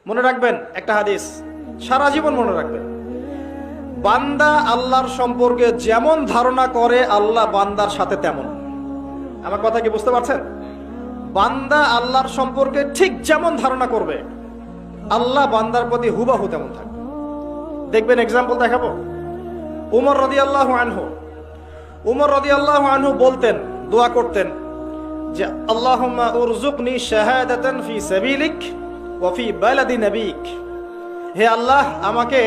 মনে রাখবেন একটা হাদিস, সারা জীবন মনে রাখবেন। বান্দা আল্লাহর সম্পর্কে যেমন ধারণা করে আল্লাহ বান্দার সাথে তেমন। আমার কথা কি বুঝতে পারছেন? বান্দা আল্লাহর সম্পর্কে ঠিক যেমন ধারণা করবে আল্লাহ বান্দার প্রতি হুবাহু তেমন থাকবে। দেখবেন, এক্সাম্পল দেখাবো। উমর রাদিয়াল্লাহু আনহু বলতেন, দোয়া করতেন যে আল্লাহুম্মা উরযুকনি শাহাদাতান ফি সাবিলিক ওয়া ফি বালাদি নবিক। হে আল্লাহ, আমাকে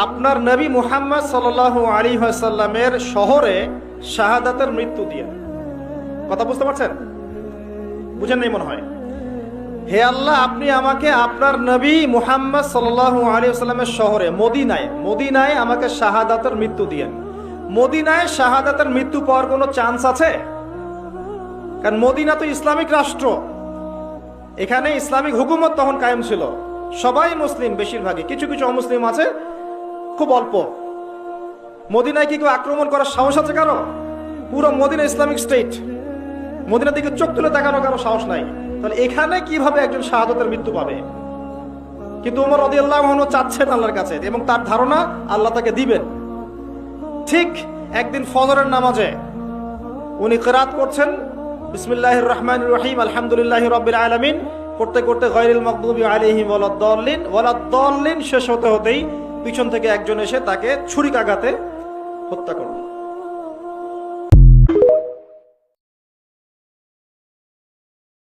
আপনার নবী মুহাম্মদ সাল্লাল্লাহু আলাইহি ওয়াসাল্লামের শহরে শাহাদাতের মৃত্যু দিয়ে। কথা বুঝতে পারছেন? বুঝেন নাই মনে হয়। হে আল্লাহ, আপনি আমাকে আপনার নবী মুহাম্মদ সাল্লাল্লাহু আলাইহি ওয়াসাল্লামের শহরে মদিনায় আমাকে শাহাদাতের মৃত্যু দিয়েন। মদিনায় শাহাদাতের মৃত্যু পাওয়ার কোনো চান্স আছে? কারণ মদিনা তো ইসলামিক রাষ্ট্র, এখানে ইসলামিক হুকুমত তখন কায়েম ছিল, সবাই মুসলিম, বেশিরভাগই, কিছু কিছু অমুসলিম আছে খুব অল্প। মদিনায় কি কেউ আক্রমণ করার সাহস আছে কারো? পুরো মদিনা ইসলামিক স্টেট, মদিনার দিকে চোখ তুলে তাকানো কারো সাহস নাই। তাহলে এখানে কিভাবে একজন শাহাদাতের মৃত্যু পাবে? কিন্তু ওমর রাদিয়াল্লাহু আনহু চাচ্ছেন আল্লাহর কাছে এবং তার ধারণা আল্লাহ তাকে দিবেন। ঠিক একদিন ফজরের নামাজে উনি কিরাত করছেন, বিসমিল্লাহির রহমানির রহিম আলহামদুলিল্লাহি রাব্বিল আলামিন করতে করতে গায়রিল মাগদুবি আলাইহিম ওয়ালাদ-দাল্লিন শেষ হতে হতেই পিছন থেকে একজন এসে তাকে ছুরিকাঘাতে হত্যা করল।